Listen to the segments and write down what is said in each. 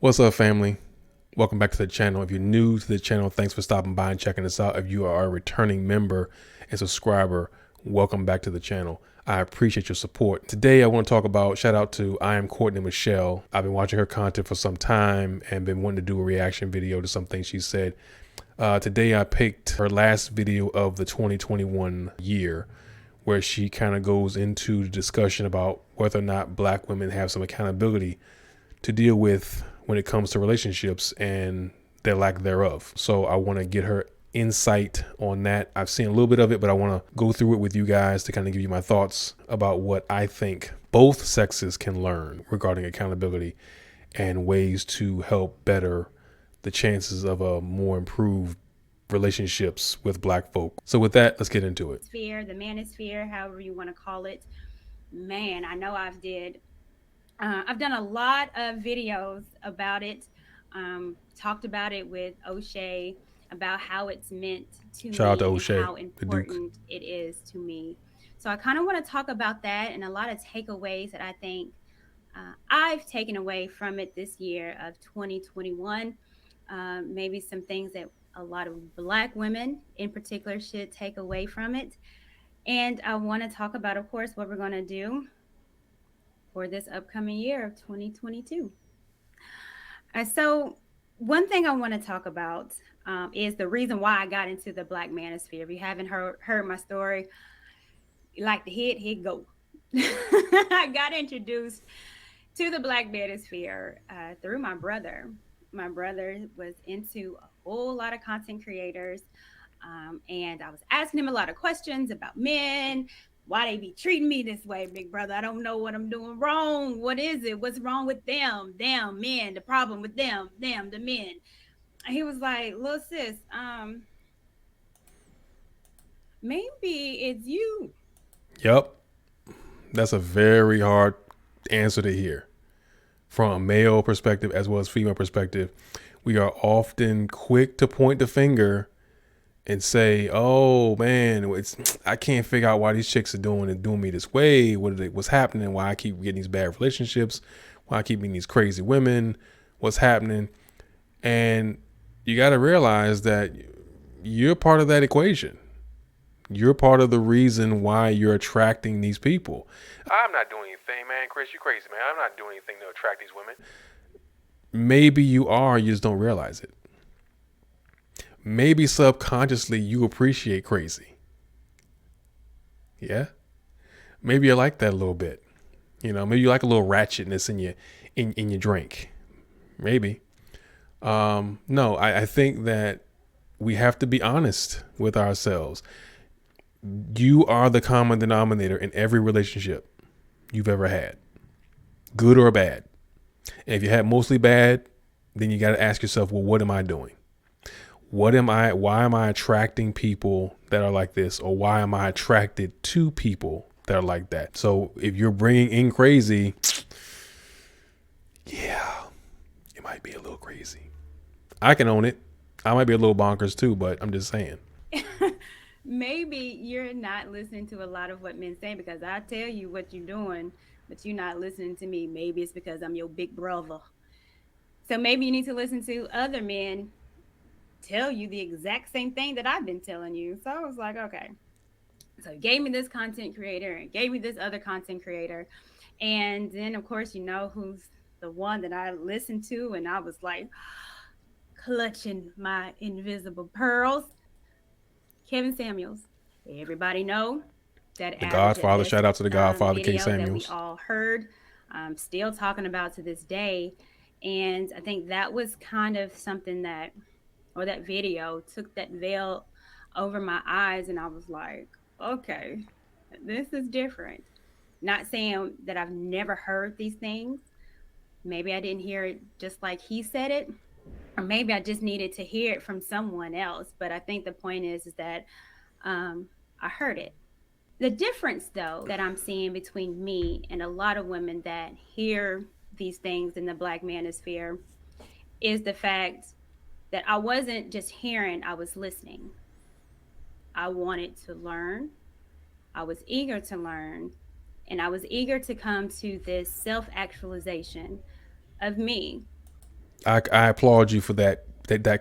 What's up, family? Welcome back to the channel. If you're new to the channel, thanks for stopping by and checking us out. If you are a returning member and subscriber, welcome back to the channel. I appreciate your support. Today, I want to talk about, shout out to iamcourtneymichelle. I've been watching her content for some time and been wanting to do a reaction video to some things she said. Today, I picked her last video of the 2021 year, where she kind of goes into the discussion about whether or not black women have some accountability to deal with when it comes to relationships and their lack thereof. So I want to get her insight on that. I've seen a little bit of it, but I want to go through it with you guys to kind of give you my thoughts about what I think both sexes can learn regarding accountability and ways to help better the chances of a more improved relationships with black folk. So with that, let's get into it. Sphere, the manosphere, however you want to call it. Man, I know I've done a lot of videos about it. Talked about it with O'Shea about how it's meant to Shout out to me and O'Shea, how the Duke. important it is to me. So I kind of want to talk about that and a lot of takeaways that I think I've taken away from it this year of 2021. Maybe some things that a lot of Black women in particular should take away from it. And I want to talk about, of course, what we're going to do for this upcoming year of 2022. So, one thing I want to talk about is the reason why I got into the Black manosphere. If you haven't heard my story, you like to hit go. I got introduced to the Black manosphere through my brother. My brother was into a whole lot of content creators, and I was asking him a lot of questions about men, why they be treating me this way, big brother. I don't know what I'm doing wrong. What is it? What's wrong with them? Damn men, the problem with them, damn the men. He was like, little sis, maybe it's you. Yep. That's a very hard answer to hear from a male perspective as well as female perspective. We are often quick to point the finger and say, "Oh man, I can't figure out why these chicks are doing me this way. What's happening? Why I keep getting these bad relationships? Why I keep meeting these crazy women? What's happening?" And you got to realize that you're part of that equation. You're part of the reason why you're attracting these people. I'm not doing anything, man. Chris, you crazy, man. I'm not doing anything to attract these women. Maybe you are, you just don't realize it. Maybe subconsciously you appreciate crazy. Yeah? Maybe you like that a little bit. Maybe you like a little ratchetness in your drink. Maybe. No, I think that we have to be honest with ourselves. You are the common denominator in every relationship you've ever had, good or bad. And if you had mostly bad, then you got to ask yourself, well, what am I doing? Why am I attracting people that are like this? Or why am I attracted to people that are like that? So if you're bringing in crazy, yeah, it might be a little crazy. I can own it. I might be a little bonkers too, but I'm just saying. Maybe you're not listening to a lot of what men say because I tell you what you're doing, but you're not listening to me. Maybe it's because I'm your big brother. So maybe you need to listen to other men tell you the exact same thing that I've been telling you. So I was like, okay. So he gave me this content creator and gave me this other content creator. And then, of course, you know who's the one that I listened to. And I was like, clutching my invisible pearls. Kevin Samuels. Everybody know that The average at Godfather, shout best out to the Godfather, K. video that we Samuels. all heard, still talking about to this day. And I think that was kind of something that, or that video took that veil over my eyes. And I was like, okay, this is different. Not saying that I've never heard these things. Maybe I didn't hear it just like he said it, or maybe I just needed to hear it from someone else. But I think the point is that I heard it. The difference, though, that I'm seeing between me and a lot of women that hear these things in the Black manosphere is the fact that I wasn't just hearing, I was listening. I wanted to learn. I was eager to learn. And I was eager to come to this self actualization of me. I applaud you for that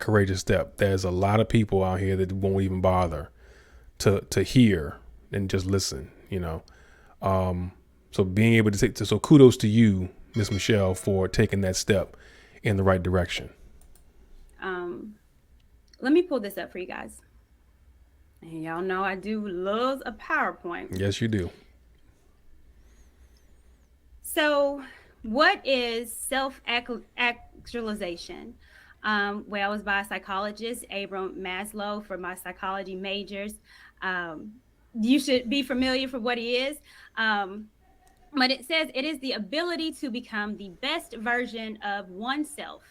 courageous step. There's a lot of people out here that won't even bother to hear and just listen. So being able to take, so kudos to you, Miss Michelle, for taking that step in the right direction. Um, Let me pull this up for you guys. And y'all know I do love a PowerPoint. Yes, you do. So, what is self actualization? Well, I was by a psychologist, Abram Maslow, for my psychology majors. Um, you should be familiar for what he is. Um, but it says it is the ability to become the best version of oneself.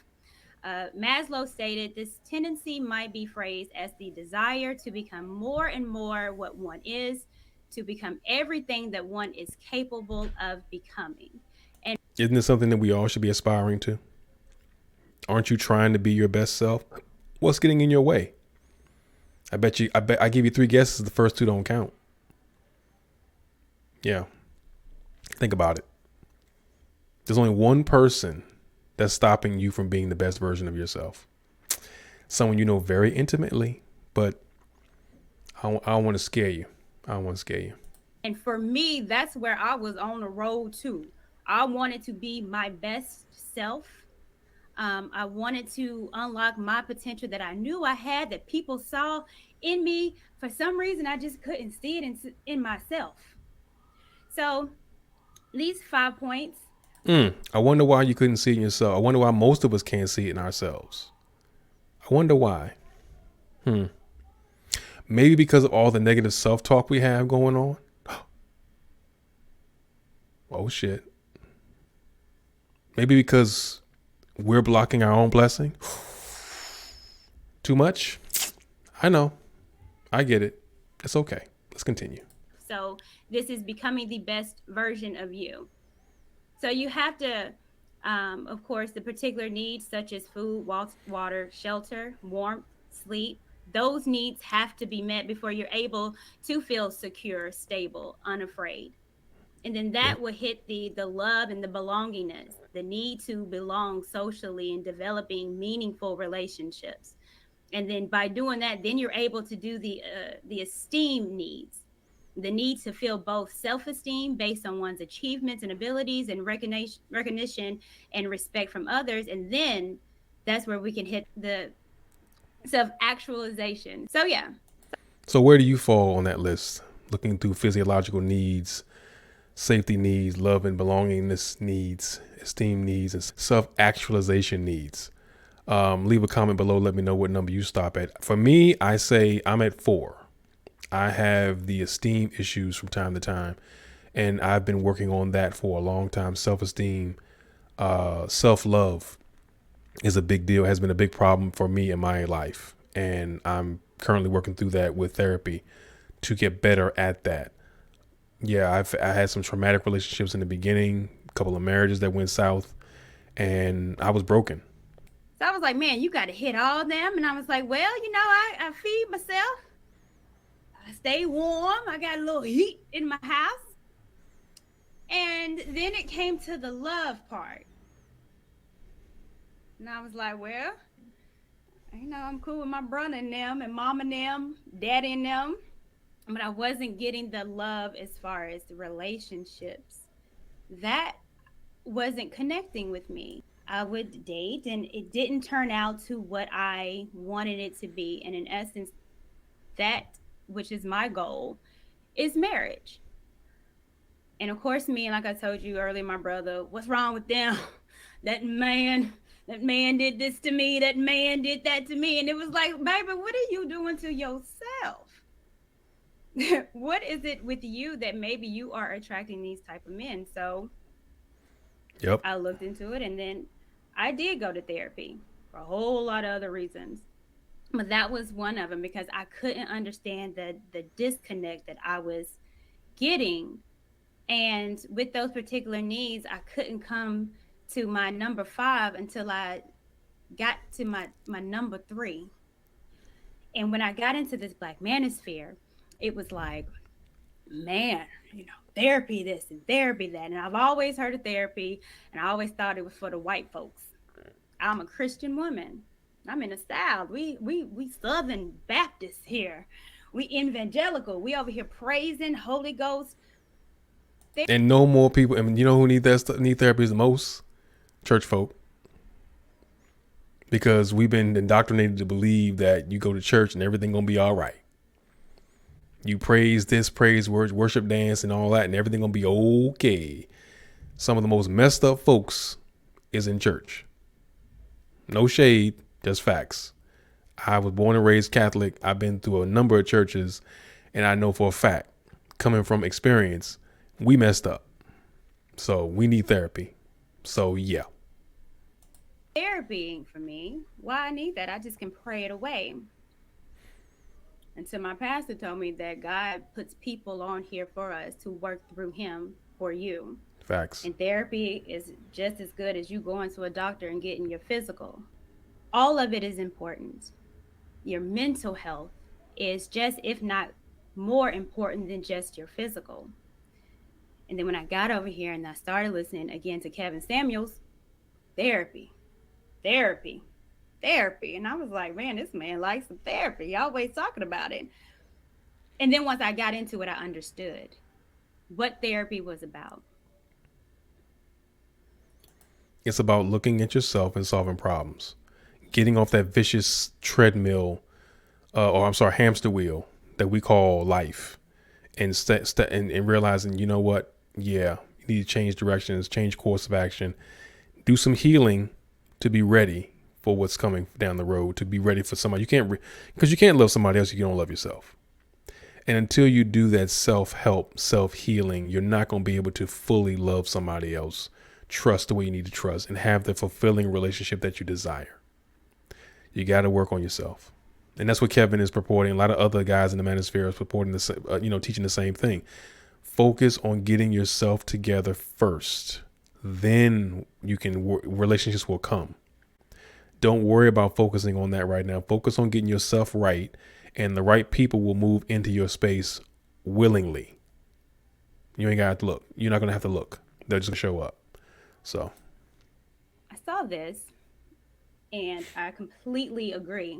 Maslow stated this tendency might be phrased as the desire to become more and more what one is, to become everything that one is capable of becoming. And Isn't this something that we all should be aspiring to? Aren't you trying to be your best self? What's getting in your way? I give you three guesses. The first two don't count. Yeah. Think about it. There's only one person that's stopping you from being the best version of yourself. Someone you know very intimately, but I don't want to scare you. I don't want to scare you. and for me, that's where I was on the road to. I wanted to be my best self. I wanted to unlock my potential that I knew I had, that people saw in me. For some reason, I just couldn't see it in myself. So these 5 points. I wonder why you couldn't see it in yourself. I wonder why most of us can't see it in ourselves. I wonder why. Maybe because of all the negative self-talk we have going on. Oh shit. Maybe because we're blocking our own blessing. Too much? I know. I get it. It's okay. Let's continue. So this is becoming the best version of you. So you have to, of course, the particular needs such as food, water, shelter, warmth, sleep, those needs have to be met before you're able to feel secure, stable, unafraid. And then Yep. that will hit the love and the belongingness, the need to belong socially and developing meaningful relationships. And then by doing that, then you're able to do the esteem needs, the need to feel both self-esteem based on one's achievements and abilities, and recognition and respect from others. And then that's where we can hit the self-actualization. So yeah. So where do you fall on that list? Looking through physiological needs, safety needs, love and belongingness needs, esteem needs, and self-actualization needs. Leave a comment below. Let me know what number you stop at. For me, I say I'm at 4. I have the esteem issues from time to time, and I've been working on that for a long time. Self-esteem, self-love is a big deal, has been a big problem for me in my life. And I'm currently working through that with therapy to get better at that. Yeah, I had some traumatic relationships in the beginning, a couple of marriages that went south, and I was broken. So I was like, man, you got to hit all them. And I was like, well, I feed myself. I stay warm. I got a little heat in my house. And then it came to the love part. And I was like, well, I'm cool with my brother and them and mom and them, daddy and them. But I wasn't getting the love as far as the relationships. That wasn't connecting with me. I would date and it didn't turn out to what I wanted it to be. And in essence, that, which is my goal, is marriage. And of course, me, like I told you earlier, my brother, what's wrong with them? That man did this to me. That man did that to me. And it was like, baby, what are you doing to yourself? What is it with you that maybe you are attracting these type of men? So Yep. I looked into it, and then I did go to therapy for a whole lot of other reasons. But that was one of them, because I couldn't understand the disconnect that I was getting. And with those particular needs, I couldn't come to my number 5 until I got to my number 3. And when I got into this Black manosphere, it was like, man, therapy this and therapy that. And I've always heard of therapy, and I always thought it was for the white folks. I'm a Christian woman. I'm in the South. We Southern Baptists here. We evangelical. We over here praising Holy Ghost. And no more people. I mean, you know who need therapy the most? Church folk. Because we've been indoctrinated to believe that you go to church and everything gonna be all right. You praise this, praise worship, dance, and all that, and everything gonna be okay. Some of the most messed up folks is in church. No shade, just facts. I was born and raised Catholic. I've been through a number of churches, and I know for a fact, coming from experience, we messed up. So we need therapy. So yeah. Therapy for me. Why I need that? I just can pray it away. Until my pastor told me that God puts people on here for us to work through Him for you. Facts. And therapy is just as good as you going to a doctor and getting your physical. All of it is important. Your mental health is just, if not more important than just your physical. And then when I got over here and I started listening again to Kevin Samuels, therapy, therapy, therapy. And I was like, man, this man likes some therapy. He always talking about it. And then once I got into it, I understood what therapy was about. It's about looking at yourself and solving problems, getting off that vicious treadmill, hamster wheel that we call life, and and realizing, you know what? Yeah, you need to change directions, change course of action, do some healing to be ready for what's coming down the road, to be ready for somebody. You can't, because you can't love somebody else if you don't love yourself. And until you do that self-help, self-healing, you're not going to be able to fully love somebody else, trust the way you need to trust, and have the fulfilling relationship that you desire. You got to work on yourself. And that's what Kevin is purporting. A lot of other guys in the manosphere are purporting this, teaching the same thing. Focus on getting yourself together first. Then you can, relationships will come. Don't worry about focusing on that right now. Focus on getting yourself right, and the right people will move into your space willingly. You ain't got to look. You're not going to have to look. They'll just show up. So I saw this and I completely agree.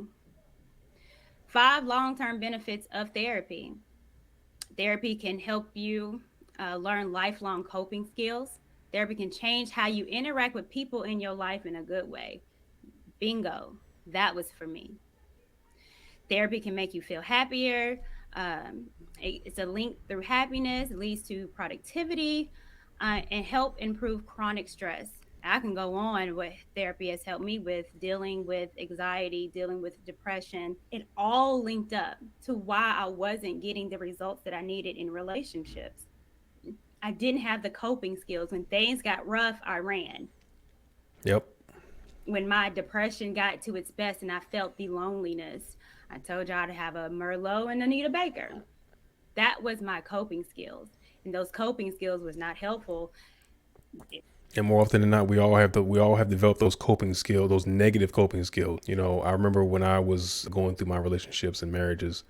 5 long-term benefits of therapy. Therapy can help you learn lifelong coping skills. Therapy can change how you interact with people in your life in a good way. Bingo. That was for me. Therapy can make you feel happier. It's a link through happiness. It leads to productivity and help improve chronic stress. I can go on what therapy has helped me with dealing with anxiety, dealing with depression. It all linked up to why I wasn't getting the results that I needed in relationships. I didn't have the coping skills. When things got rough, I ran. Yep. When my depression got to its best and I felt the loneliness, I told y'all to have a Merlot and Anita Baker. That was my coping skills. And those coping skills was not helpful. And more often than not, we all have developed those coping skills, those negative coping skills. I remember when I was going through my relationships and marriages,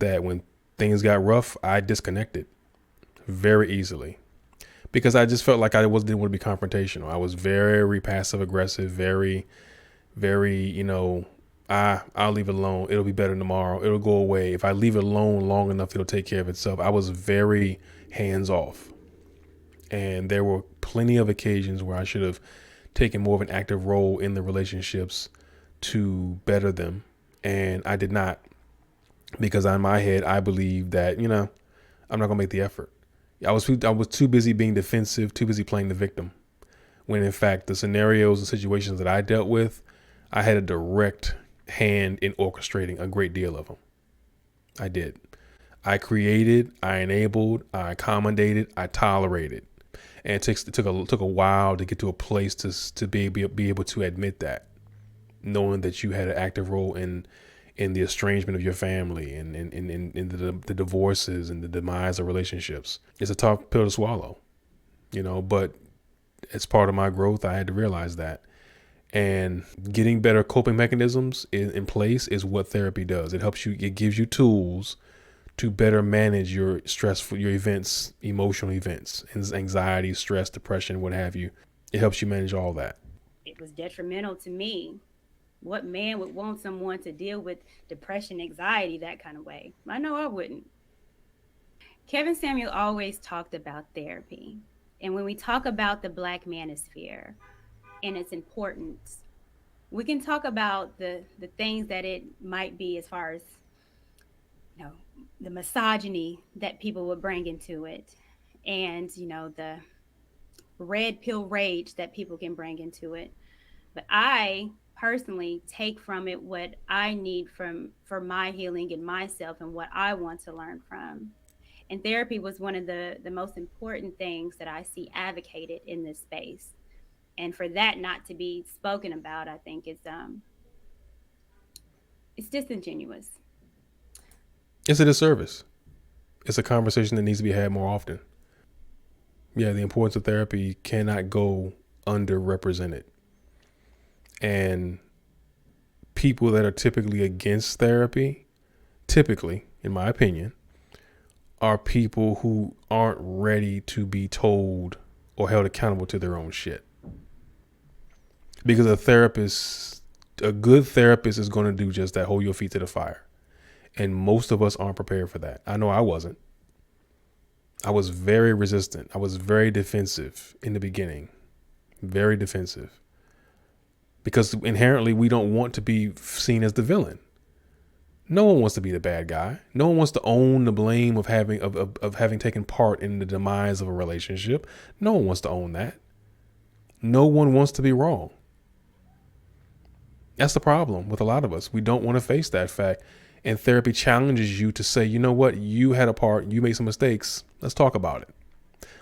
that when things got rough, I disconnected very easily because I just felt like I didn't want to be confrontational. I was very passive aggressive, very, very, I'll leave it alone. It'll be better tomorrow. It'll go away. If I leave it alone long enough, it'll take care of itself. I was very hands off. And there were plenty of occasions where I should have taken more of an active role in the relationships to better them. And I did not, because in my head, I believed that, I'm not going to make the effort. I was too busy being defensive, too busy playing the victim. When in fact, the scenarios and situations that I dealt with, I had a direct hand in orchestrating a great deal of them. I did. I created, I enabled, I accommodated, I tolerated. And it took a while to get to a place to be able to admit that, knowing that you had an active role in the estrangement of your family and in the divorces and the demise of relationships. It's a tough pill to swallow, but as part of my growth, I had to realize that. And getting better coping mechanisms in place is what therapy does. It gives you tools to better manage your your events, emotional events, anxiety, stress, depression, what have you. It helps you manage all that. was detrimental to me. What man would want someone to deal with depression, anxiety, that kind of way? I know I wouldn't. Kevin Samuel always talked about therapy. And when we talk about the Black manosphere and its importance, we can talk about the things that it might be, as far as, you know, the misogyny that people would bring into it, and, the red pill rage that people can bring into it. But I personally take from it what I need from for my healing and myself, and what I want to learn from. And therapy was one of the most important things that I see advocated in this space. And for that not to be spoken about, I think it's disingenuous. It's a disservice. It's a conversation that needs to be had more often. Yeah, the importance of therapy cannot go underrepresented. And people that are typically against therapy, typically, in my opinion, are people who aren't ready to be told or held accountable to their own shit. Because a good therapist is going to do just that, hold your feet to the fire. And most of us aren't prepared for that. I know I wasn't. I was very resistant. I was very defensive in the beginning. Very defensive. Because inherently we don't want to be seen as the villain. No one wants to be the bad guy. No one wants to own the blame of having taken part in the demise of a relationship. No one wants to own that. No one wants to be wrong. That's the problem with a lot of us. We don't want to face that fact. And therapy challenges you to say, you know what, you had a part, you made some mistakes. Let's talk about it.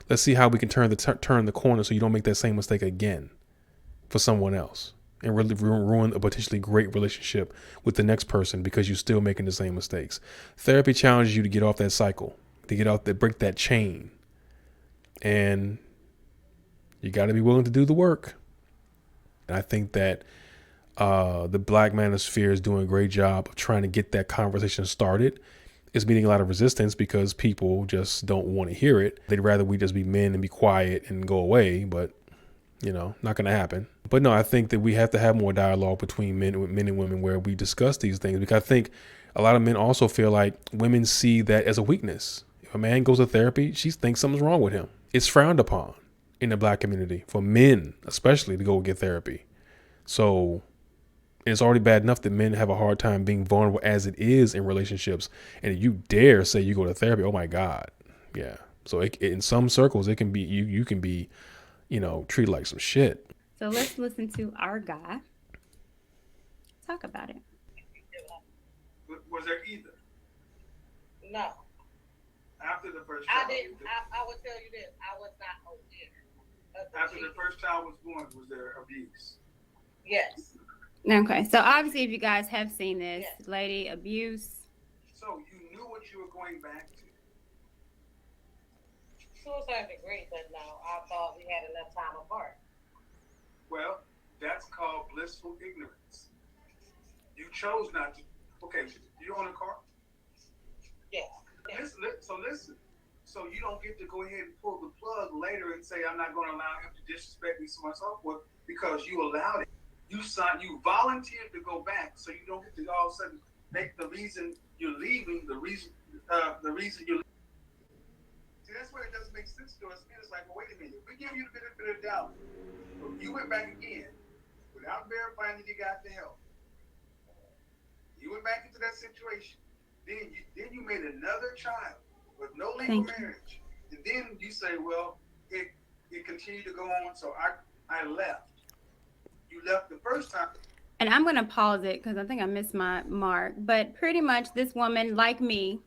Let's see how we can turn the corner so you don't make that same mistake again for someone else, and really ruin a potentially great relationship with the next person because you're still making the same mistakes. Therapy challenges you to get off that cycle, to get out there, break that chain. And you got to be willing to do the work. And I think that the Black manosphere is doing a great job of trying to get that conversation started. It's meeting a lot of resistance because people just don't want to hear it. They'd rather we just be men and be quiet and go away, but not going to happen. But no, I think that we have to have more dialogue between men and women where we discuss these things, because I think a lot of men also feel like women see that as a weakness. If a man goes to therapy, she thinks something's wrong with him. It's frowned upon in the Black community for men, especially, to go get therapy. So it's already bad enough that men have a hard time being vulnerable as it is in relationships. And if you dare say you go to therapy, oh my God. Yeah. So in some circles, it can be, you can be, treated like some shit. So let's listen to our guy talk about it. Was there either? No. After the first child? I didn't. I will tell you this. I was not aware. After the first child was born, was there abuse? Yes. Okay, so obviously, if you guys have seen this, Yes. lady abuse. So you knew what you were going back to? To a certain degree, but no, I thought we had enough time apart. Well, that's called blissful ignorance. You chose not to. Okay, you own a car? Yes. Listen. So you don't get to go ahead and pull the plug later and say, I'm not going to allow him to disrespect me, so on and so forth, because you allowed it. You volunteered to go back, so you don't get to all of a sudden make the reason you're leaving the reason you're leaving. See, that's where it doesn't make sense to us. It's like, well, wait a minute. We give you the benefit of the doubt. You went back again without verifying that you got the help. You went back into that situation. Then you made another child with no legal marriage. And then you say, well, it continued to go on, so I left. You left the first time. And I'm going to pause it because I think I missed my mark. But pretty much this woman, like me,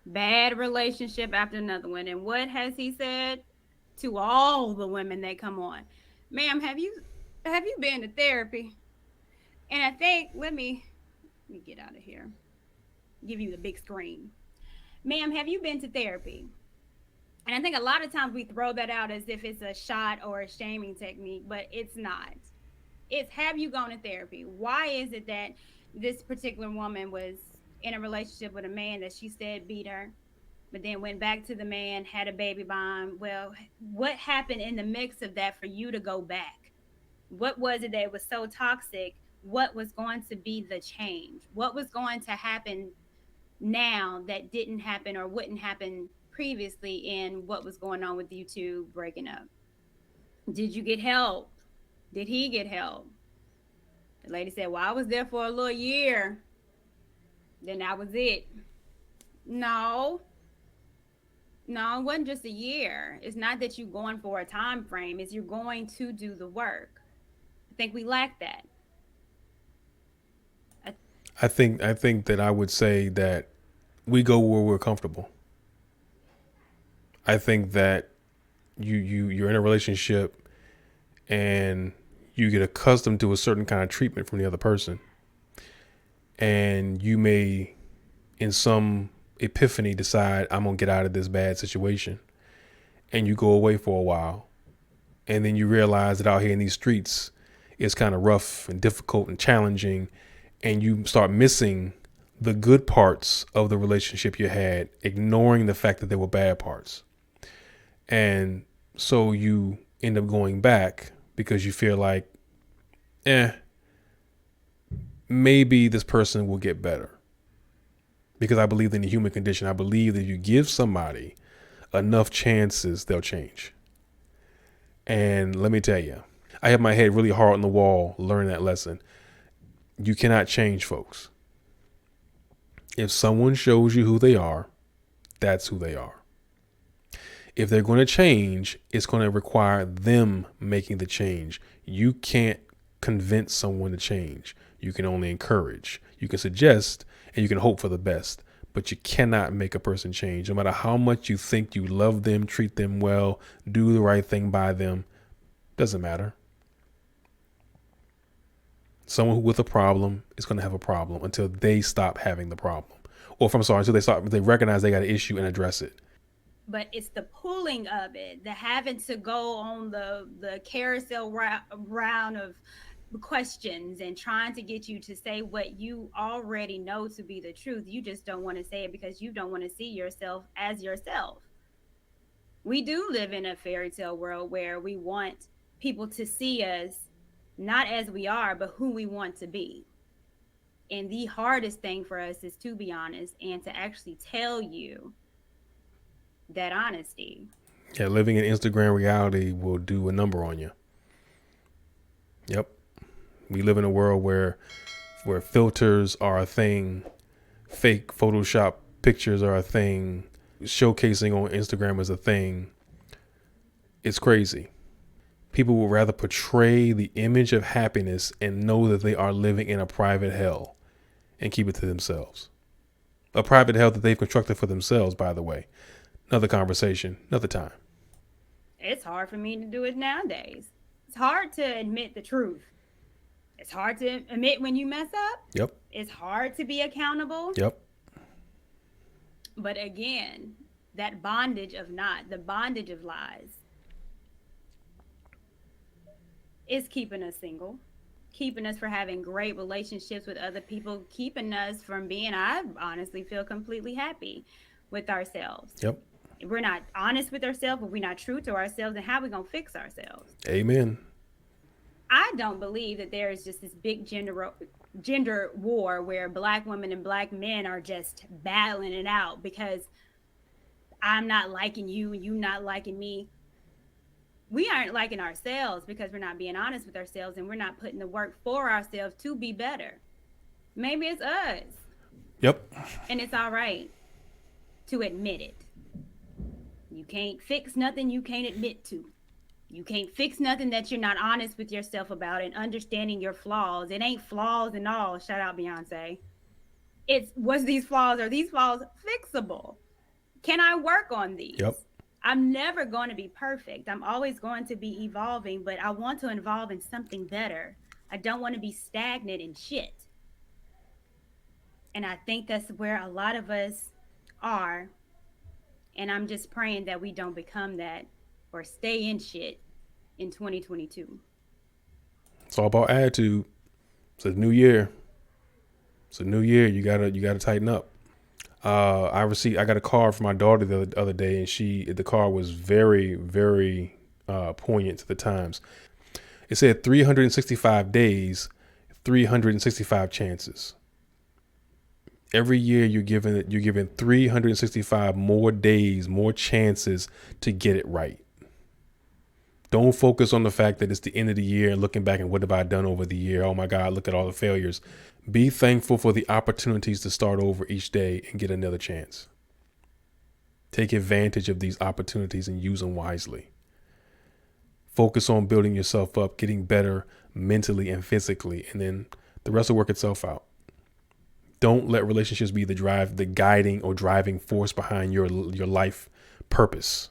bad relationship after another one. And what has he said to all the women that come on? Ma'am, have you been to therapy? And I think, let me get out of here. Give you the big screen. Ma'am, have you been to therapy? And I think a lot of times we throw that out as if it's a shot or a shaming technique, but it's not. It's, have you gone to therapy? Why is it that this particular woman was in a relationship with a man that she said beat her, but then went back to the man, had a baby by him? Well, what happened in the mix of that for you to go back? What was it that was so toxic? What was going to be the change? What was going to happen now that didn't happen or wouldn't happen previously in what was going on with you two breaking up? Did you get help? Did he get help? The lady said, well, I was there for a little year. Then that was it. No, no, it wasn't just a year. It's not that you're going for a time frame, it's you're going to do the work. I think we lack that. I think that I would say that we go where we're comfortable. I think that you're in a relationship and you get accustomed to a certain kind of treatment from the other person, and you may, in some epiphany, decide I'm gonna get out of this bad situation, and you go away for a while, and then you realize that out here in these streets it's kind of rough and difficult and challenging, and you start missing the good parts of the relationship you had, ignoring the fact that there were bad parts. And so you end up going back because you feel like, maybe this person will get better. Because I believe in the human condition. I believe that you give somebody enough chances, they'll change. And let me tell you, I have my head really hard on the wall learning that lesson. You cannot change folks. If someone shows you who they are, that's who they are. If they're going to change, it's going to require them making the change. You can't convince someone to change. You can only encourage. You can suggest, and you can hope for the best, but you cannot make a person change. No matter how much you think you love them, treat them well, do the right thing by them, doesn't matter. Someone with a problem is going to have a problem until they stop having the problem. Or until they recognize they got an issue and address it. But it's the pulling of it, the having to go on the carousel round of questions and trying to get you to say what you already know to be the truth. You just don't want to say it because you don't want to see yourself as yourself. We do live in a fairy tale world where we want people to see us not as we are, but who we want to be. And the hardest thing for us is to be honest and to actually tell you that honesty. Yeah, living in Instagram reality will do a number on you. Yep. We live in a world where filters are a thing, fake Photoshop pictures are a thing, showcasing on Instagram is a thing. It's crazy. People would rather portray the image of happiness and know that they are living in a private hell and keep it to themselves. A private hell that they've constructed for themselves, by the way. Another conversation, another time. It's hard for me to do it nowadays. It's hard to admit the truth. It's hard to admit when you mess up. Yep. It's hard to be accountable. Yep. But again, that bondage of the bondage of lies is keeping us single, keeping us from having great relationships with other people, keeping us from being, I honestly feel, completely happy with ourselves. Yep. If we're not honest with ourselves, if we're not true to ourselves, then how are we going to fix ourselves? Amen. I don't believe that there is just this big gender war where Black women and Black men are just battling it out because I'm not liking you and you not liking me. We aren't liking ourselves because we're not being honest with ourselves and we're not putting the work for ourselves to be better. Maybe it's us. Yep. And it's all right to admit it. You can't fix nothing you can't admit to. You can't fix nothing that you're not honest with yourself about and understanding your flaws. It ain't flaws and all. Shout out Beyonce. It's what's these flaws? Are these flaws fixable? Can I work on these? Yep. I'm never going to be perfect. I'm always going to be evolving, but I want to evolve in something better. I don't want to be stagnant in shit. And I think that's where a lot of us are. And I'm just praying that we don't become that or stay in shit in 2022. It's all about attitude. It's a new year. It's a new year. You gotta tighten up. I got a card from my daughter the other day, and the card was very, very poignant to the times. It said 365 days, 365 chances. Every year you're given 365 more days, more chances to get it right. Don't focus on the fact that it's the end of the year and looking back and what have I done over the year? Oh my God, look at all the failures. Be thankful for the opportunities to start over each day and get another chance. Take advantage of these opportunities and use them wisely. Focus on building yourself up, getting better mentally and physically, and then the rest will work itself out. Don't let relationships be the guiding or driving force behind your life purpose.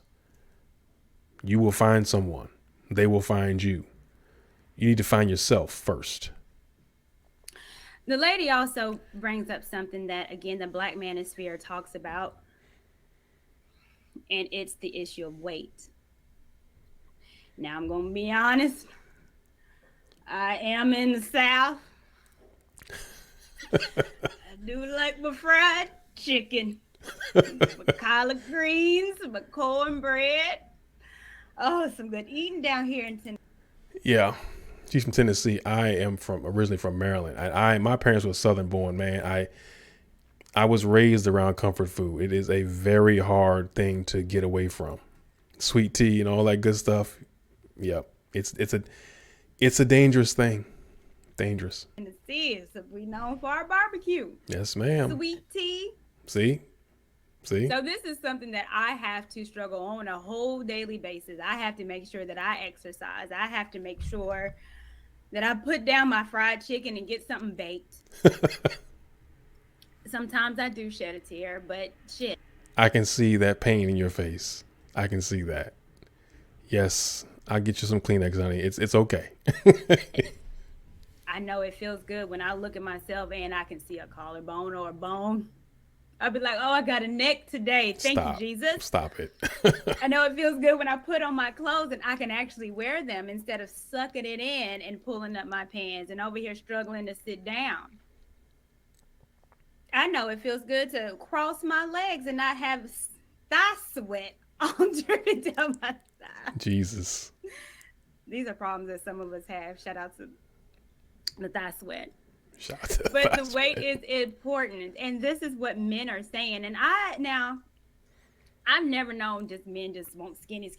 You will find someone. They will find you. You need to find yourself first. The lady also brings up something that, again, the Black manosphere talks about, and it's the issue of weight. Now, I'm going to be honest. I am in the South. I do like my fried chicken, my collard greens, my cornbread. Oh, some good eating down here in Tennessee. Yeah. She's from Tennessee. I am originally from Maryland. My parents were Southern born, man. I was raised around comfort food. It is a very hard thing to get away from. Sweet tea and all that good stuff. Yep. It's a dangerous thing. Dangerous. Tennessee is we known for our barbecue. Yes, ma'am. Sweet tea. See? So this is something that I have to struggle on a whole daily basis. I have to make sure that I exercise. I have to make sure that I put down my fried chicken and get something baked. Sometimes I do shed a tear, but shit. I can see that pain in your face. I can see that. Yes, I'll get you some Kleenex, honey. It's okay. I know it feels good when I look at myself and I can see a collarbone or a bone. I'll be like, oh, I got a neck today. Thank you, Jesus. Stop it. I know it feels good when I put on my clothes and I can actually wear them instead of sucking it in and pulling up my pants and over here struggling to sit down. I know it feels good to cross my legs and not have thigh sweat all dripping down my thigh. Jesus. These are problems that some of us have. Shout out to the thigh sweat. But the weight is important, and this is what men are saying. And I've never known just men just want skinny.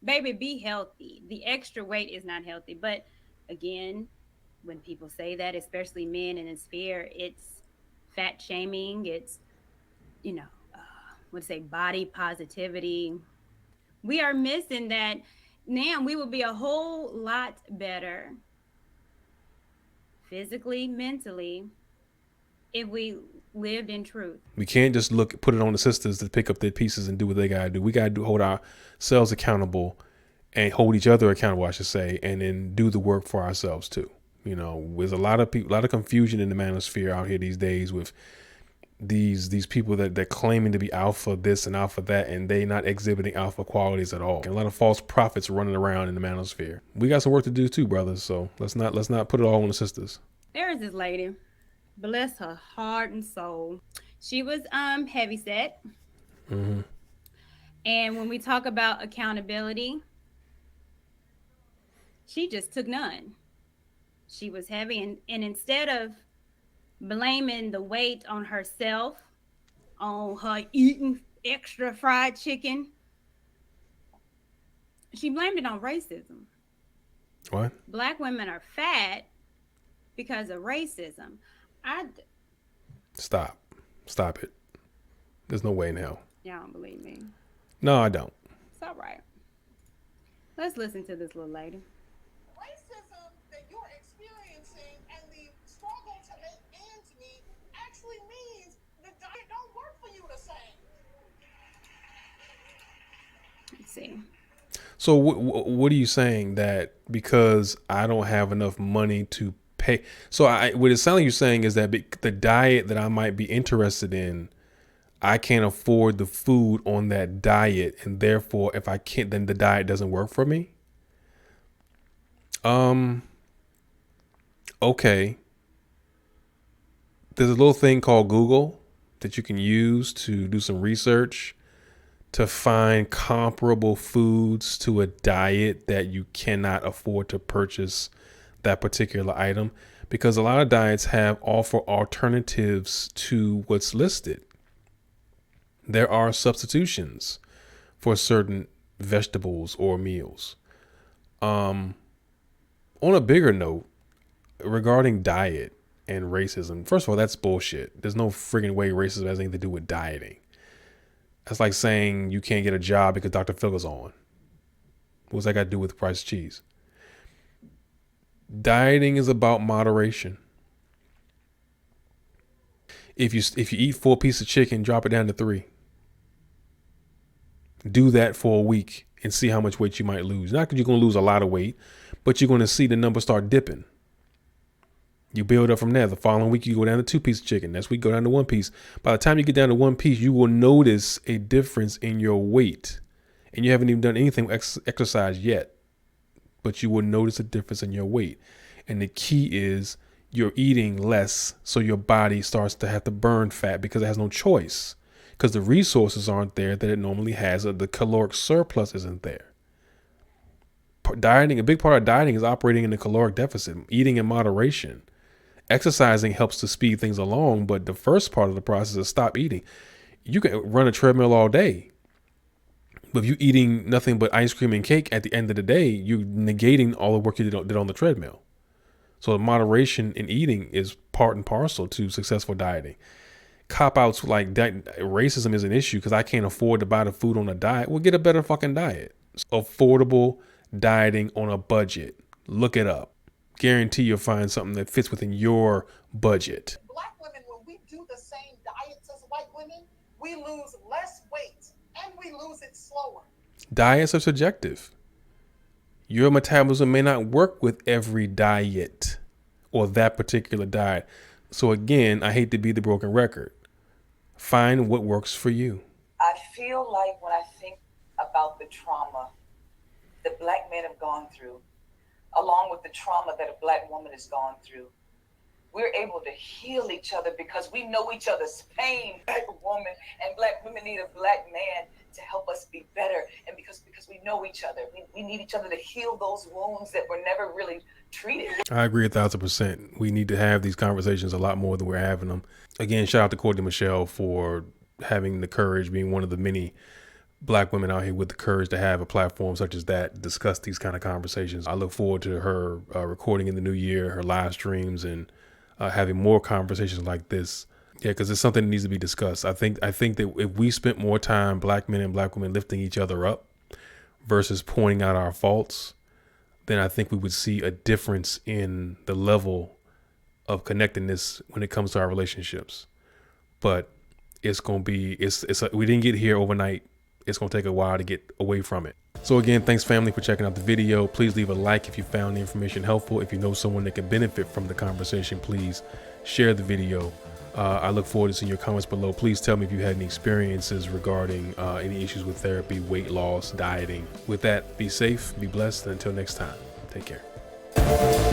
Baby, be healthy. The extra weight is not healthy. But again, when people say that, especially men in this sphere, it's fat shaming. It's body positivity. We are missing that. Now we will be a whole lot better physically, mentally, if we lived in truth. We can't just put it on the sisters to pick up their pieces and do what they gotta do. We gotta hold ourselves accountable and hold each other accountable, I should say, and then do the work for ourselves too. There's a lot of people, a lot of confusion in the manosphere out here these days with these people that they're claiming to be alpha this and alpha that, and they not exhibiting alpha qualities at all. And a lot of false prophets running around in the manosphere. We got some work to do too, brothers. So let's not put it all on the sisters. There is this lady, bless her heart and soul. She was heavy set. Mm-hmm. And when we talk about accountability, she just took none. She was heavy, and instead of blaming the weight on herself, on her eating extra fried chicken, she blamed it on racism. What? Black women are fat because of racism. Stop it. There's no way in hell. Y'all don't believe me. No, I don't. It's all right. Let's listen to this little lady. Racism that you're experiencing and the struggle to make ends meet actually means the diet don't work for you the same. Let's see. So what are you saying, that because I don't have enough money to pay? So what it sounds like you're saying is that the diet that I might be interested in, I can't afford the food on that diet, and therefore if I can't, then the diet doesn't work for me. Okay. There's a little thing called Google that you can use to do some research to find comparable foods to a diet that you cannot afford to purchase that particular item, because a lot of diets offer alternatives to what's listed. There are substitutions for certain vegetables or meals. On a bigger note, regarding diet and racism, first of all, that's bullshit. There's no friggin' way racism has anything to do with dieting. That's like saying you can't get a job because Dr. Phil is on. What's that got to do with the price of cheese? Dieting is about moderation. If you eat 4 pieces of chicken, drop it down to 3. Do that for a week and see how much weight you might lose. Not because you're going to lose a lot of weight, but you're going to see the number start dipping. You build up from there. The following week, you go down to 2 pieces of chicken. Next week, go down to 1 piece. By the time you get down to 1 piece, you will notice a difference in your weight. And you haven't even done anything with exercise yet, but you will notice a difference in your weight. And the key is you're eating less, so your body starts to have to burn fat because it has no choice, because the resources aren't there that it normally has, or the caloric surplus isn't there. Dieting, a big part of dieting is operating in a caloric deficit, eating in moderation. Exercising helps to speed things along, but the first part of the process is stop eating. You can run a treadmill all day, but if you're eating nothing but ice cream and cake, at the end of the day, you're negating all the work you did on the treadmill. So moderation in eating is part and parcel to successful dieting. Cop-outs like racism is an issue because I can't afford to buy the food on a diet. Well, get a better fucking diet. Affordable dieting on a budget. Look it up. Guarantee you'll find something that fits within your budget. Black women, when we do the same diets as white women, we lose less weight and we lose it slower. Diets are subjective. Your metabolism may not work with every diet or that particular diet. So again, I hate to be the broken record. Find what works for you. I feel like when I think about the trauma that Black men have gone through, along with the trauma that a Black woman has gone through, we're able to heal each other because we know each other's pain. Black woman and Black women need a Black man to help us be better. And because we know each other, we need each other to heal those wounds that were never really treated. I agree 1,000%. We need to have these conversations a lot more than we're having them. Again, shout out to Courtney Michelle for having the courage, being one of the many Black women out here with the courage to have a platform such as that, discuss these kind of conversations. I look forward to her recording in the new year, her live streams, and having more conversations like this. Yeah, because it's something that needs to be discussed. I think that if we spent more time, Black men and Black women, lifting each other up versus pointing out our faults, then I think we would see a difference in the level of connectedness when it comes to our relationships. But it's going to be, we didn't get here overnight. It's going to take a while to get away from it. So again, thanks family for checking out the video. Please leave a like if you found the information helpful. If you know someone that can benefit from the conversation, please share the video. I look forward to seeing your comments below. Please tell me if you had any experiences regarding any issues with therapy, weight loss, dieting. With that, be safe, be blessed, and until next time, take care.